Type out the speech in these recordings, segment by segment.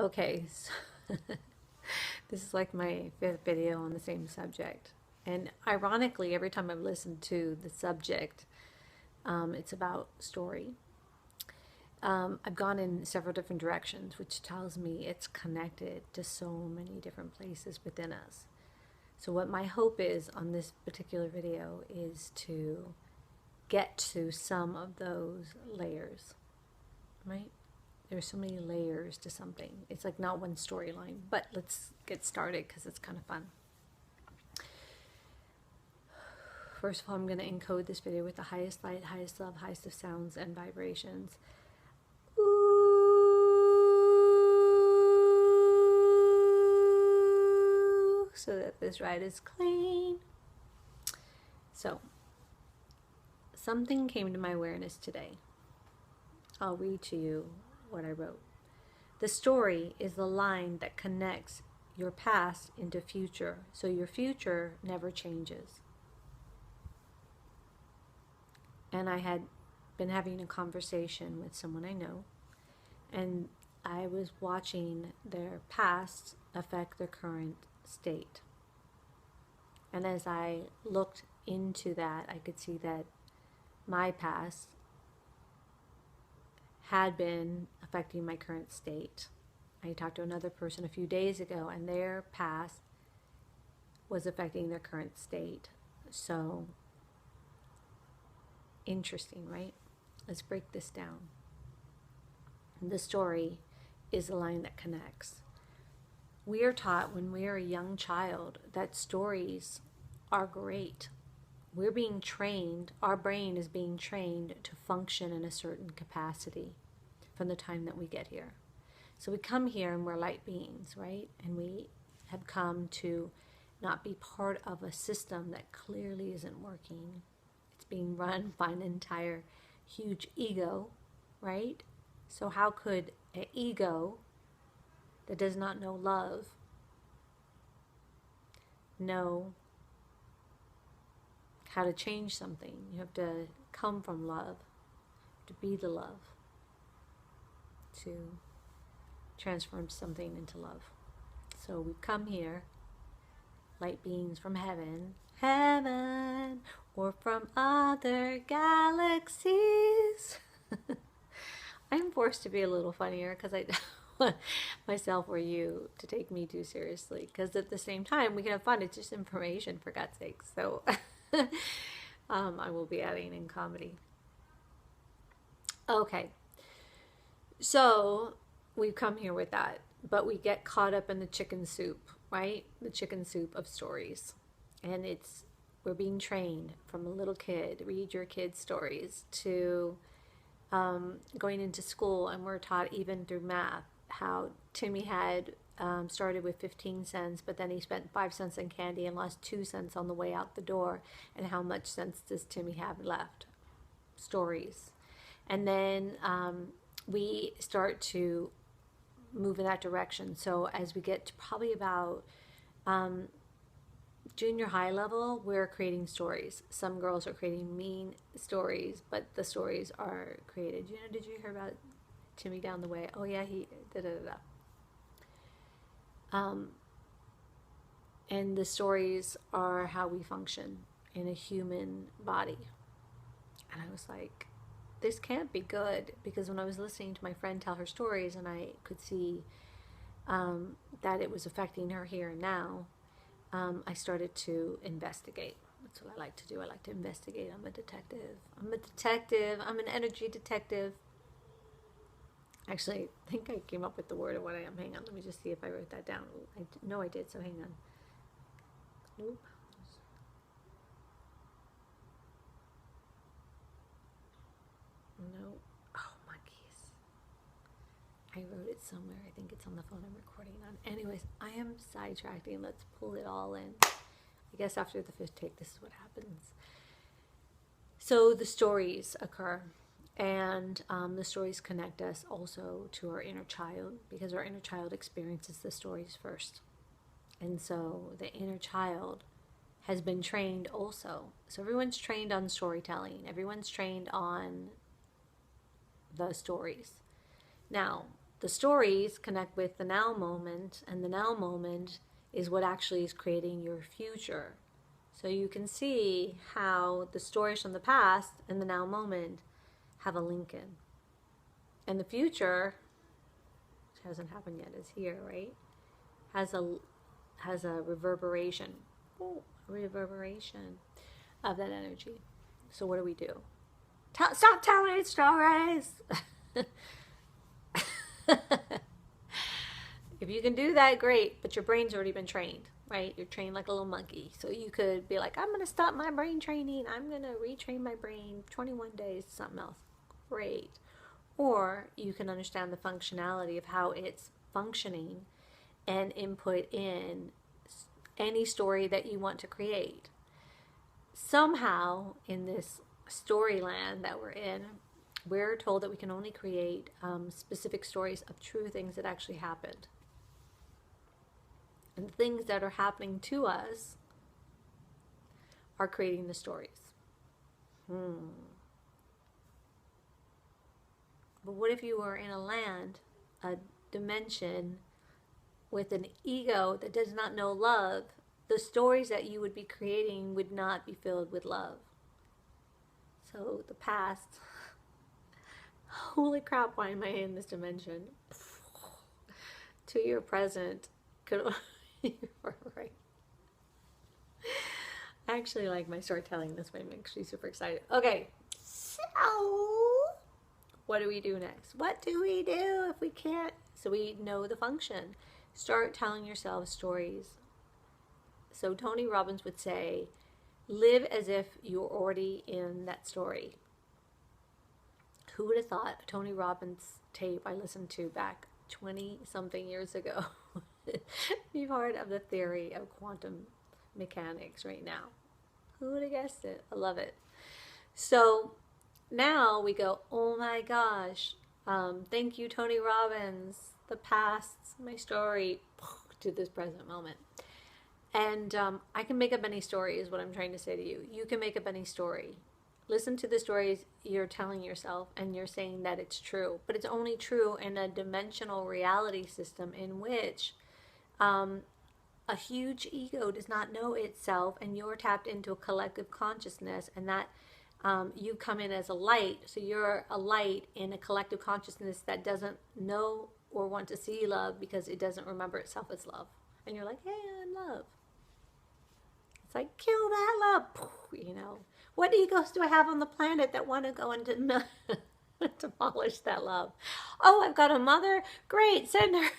Okay, so this is like my fifth video on the same subject. And ironically, every time I've listened to the subject, it's about story. I've gone in several different directions, which tells me it's connected to so many different places within us. So, what my hope is on this particular video is to get to some of those layers, right? There's so many layers to something. It's like not one storyline, but let's get started because it's kind of fun. First of all, I'm going to encode this video with the highest light, highest love, highest of sounds and vibrations. Ooh, so that this ride is clean. So, something came to my awareness today. I'll read to you what I wrote. The story is the line that connects your past into future, so your future never changes. And I had been having a conversation with someone I know, and I was watching their past affect their current state. And as I looked into that, I could see that my past had been affecting my current state. I talked to another person a few days ago, and their past was affecting their current state. So, interesting, right? Let's break this down. The story is the line that connects. We are taught when we are a young child that stories are great. We're being trained, our brain is being trained to function in a certain capacity from the time that we get here. So we come here and we're light beings, right? And we have come to not be part of a system that clearly isn't working. It's being run by an entire huge ego, right? So how could an ego that does not know love know how to change something? You have to come from love, to be the love, to transform something into love. So we come here, light beings from heaven, or from other galaxies. I'm forced to be a little funnier because I don't want myself or you to take me too seriously. Because at the same time, we can have fun. It's just information, for God's sake. So I will be adding in comedy. Okay. So we've come here with that. But we get caught up in the chicken soup, right? The chicken soup of stories. And we're being trained from a little kid, read your kids' stories, to going into school, and we're taught even through math how Timmy had started with 15 cents, but then he spent 5 cents in candy and lost 2 cents on the way out the door. And how much sense does Timmy have left? Stories. And then we start to move in that direction. So as we get to probably about junior high level, we're creating stories. Some girls are creating mean stories, but the stories are created. Did you hear about Timmy down the way? Oh yeah, he da da da da. And the stories are how we function in a human body. And I was like, this can't be good, because when I was listening to my friend tell her stories, and I could see that it was affecting her here and now, I started to investigate. That's what I like to do. I like to investigate. I'm a detective. I'm an energy detective. Actually, I think I came up with the word of what I am. Hang on. Let me just see if I wrote that down. I know I did, so hang on. Nope. No. Oh, monkeys. I wrote it somewhere. I think it's on the phone I'm recording on. Anyways, I am sidetracking. Let's pull it all in. I guess after the fifth take, this is what happens. So the stories occur, and the stories connect us also to our inner child, because our inner child experiences the stories first. And so the inner child has been trained also. So everyone's trained on storytelling. Everyone's trained on the stories. Now, the stories connect with the now moment, and the now moment is what actually is creating your future. So you can see how the stories from the past and the now moment have a link in. And the future, which hasn't happened yet, is here, right? Has a reverberation. Oh, reverberation of that energy. So what do? Stop telling stories. If you can do that, great, but your brain's already been trained, right? You're trained like a little monkey. So you could be like, I'm going to stop my brain training. I'm going to retrain my brain 21 days to something else. Great. Or you can understand the functionality of how it's functioning and input in any story that you want to create. Somehow, in this storyland that we're told that we can only create specific stories of true things that actually happened. And things that are happening to us are creating the stories. But what if you were in a land, a dimension, with an ego that does not know love? The stories that you would be creating would not be filled with love. So the past, holy crap, why am I in this dimension? To your present, could right. I actually like my storytelling this way. It makes me super excited. Okay, so what do we do next? What do we do if we can't? So we know the function. Start telling yourself stories. So Tony Robbins would say, live as if you're already in that story. Who would have thought a Tony Robbins tape I listened to back 20 something years ago? Be part of the theory of quantum mechanics right now. Who would have guessed it? I love it. So now we go, oh my gosh, thank you, Tony Robbins. The past, my story, to this present moment. And I can make up any story is what I'm trying to say to you. You can make up any story. Listen to the stories you're telling yourself and you're saying that it's true. But it's only true in a dimensional reality system in which a huge ego does not know itself, and you're tapped into a collective consciousness, and that you come in as a light. So you're a light in a collective consciousness that doesn't know or want to see love because it doesn't remember itself as love. And you're like, hey, I'm love. It's like, kill that love. You know, what egos do I have on the planet that want to go and demolish that love? Oh, I've got a mother. Great, send her.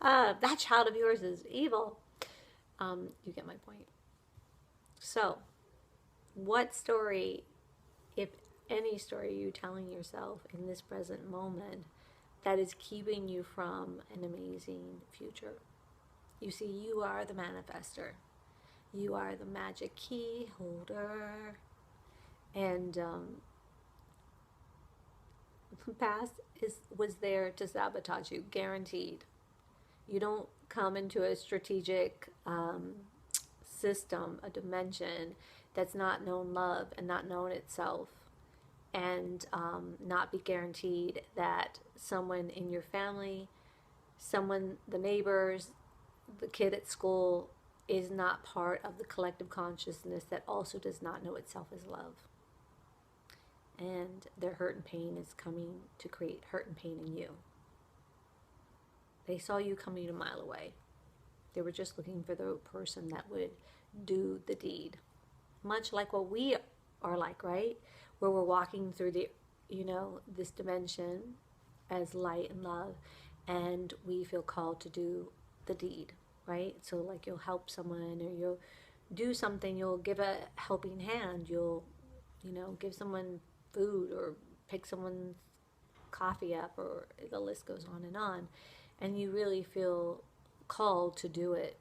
That child of yours is evil. You get my point. So, what story, if any story, are you telling yourself in this present moment that is keeping you from an amazing future? You see, you are the manifester. You are the magic key holder. And the past was there to sabotage you, guaranteed. You don't come into a strategic system, a dimension that's not known love and not known itself, and not be guaranteed that someone in your family, someone, the neighbors, the kid at school is not part of the collective consciousness that also does not know itself as love. And their hurt and pain is coming to create hurt and pain in you. They saw you coming a mile away. They were just looking for the person that would do the deed. Much like what we are like, right? Where we're walking through the, this dimension as light and love, and we feel called to do the deed, right? So like you'll help someone, or you'll do something, you'll give a helping hand, you'll, give someone food, or pick someone's coffee up, or the list goes on, and you really feel called to do it.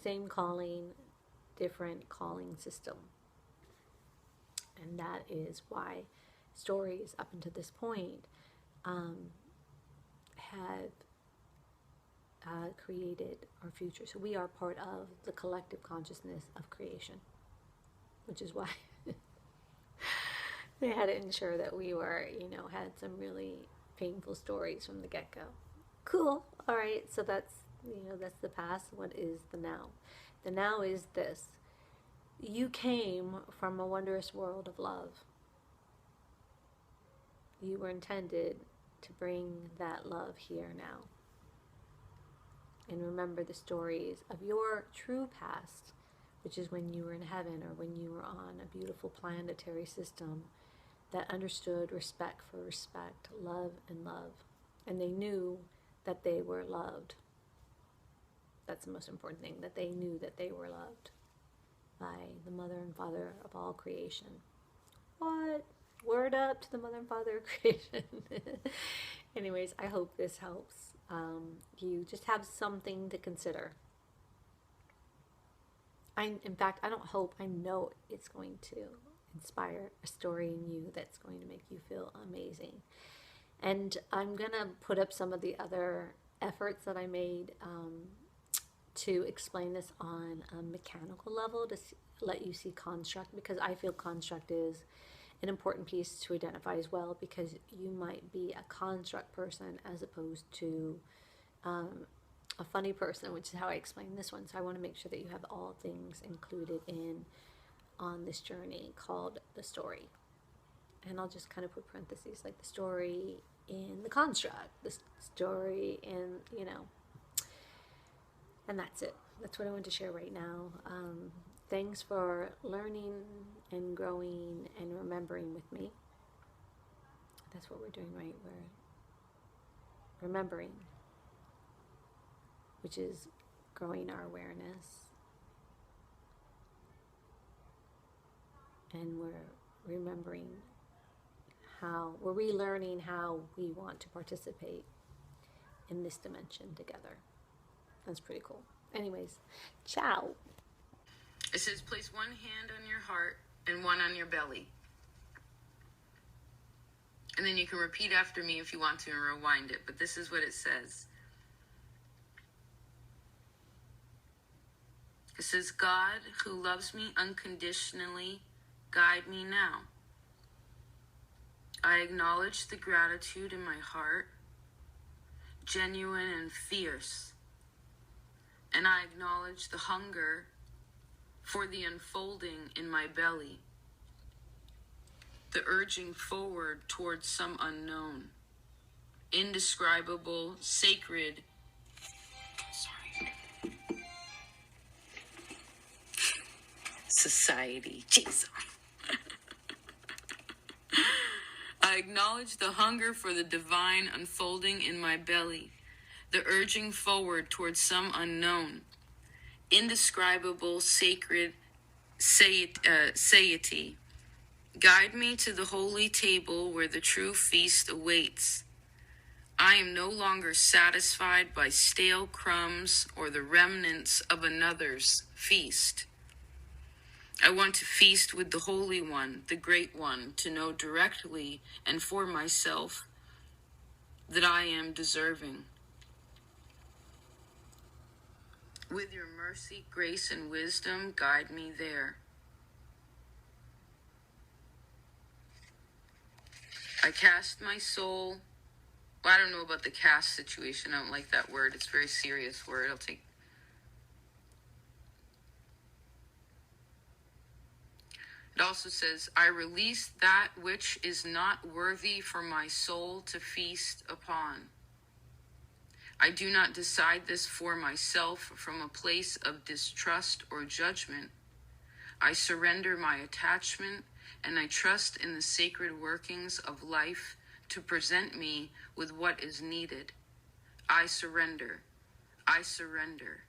Same calling, different calling system. And that is why stories up until this point have created our future. So we are part of the collective consciousness of creation, which is why they had to ensure that we were, had some really painful stories from the get-go. Cool. All right. So that's the past. What is the now? The now is this. You came from a wondrous world of love. You were intended to bring that love here now. And remember the stories of your true past, which is when you were in heaven or when you were on a beautiful planetary system that understood respect for respect, love and love. And they knew that they were loved. That's the most important thing, that they knew that they were loved by the mother and father of all creation. What? Word up to the mother and father of creation. Anyways, I hope this helps. You just have something to consider. In fact, I don't hope, I know it's going to inspire a story in you that's going to make you feel amazing. And I'm going to put up some of the other efforts that I made to explain this on a mechanical level to let you see construct, because I feel construct is an important piece to identify as well, because you might be a construct person as opposed to a funny person, which is how I explain this one. So I want to make sure that you have all things included in on this journey called the story. And I'll just kind of put parentheses like the story in the construct, the story in, and that's it. That's what I want to share right now. Thanks for learning and growing and remembering with me. That's what we're doing, right? We're remembering, which is growing our awareness. And we're remembering we're relearning how we want to participate in this dimension together. That's pretty cool. Anyways, ciao. It says, place one hand on your heart and one on your belly. And then you can repeat after me if you want to and rewind it. But this is what it says. It says, God, who loves me unconditionally, guide me now. I acknowledge the gratitude in my heart, genuine and fierce. And I acknowledge the hunger for the unfolding in my belly, the urging forward towards some unknown, indescribable, sacred, society. Jesus. I acknowledge the hunger for the divine unfolding in my belly, the urging forward towards some unknown, indescribable, sacred satiety. Guide me to the holy table where the true feast awaits. I am no longer satisfied by stale crumbs or the remnants of another's feast. I want to feast with the Holy One, the Great One, to know directly and for myself that I am deserving. With your mercy, grace, and wisdom, guide me there. I cast my soul. Well, I don't know about the cast situation. I don't like that word. It's a very serious word. It also says, I release that which is not worthy for my soul to feast upon. I do not decide this for myself from a place of distrust or judgment. I surrender my attachment and I trust in the sacred workings of life to present me with what is needed. I surrender. I surrender.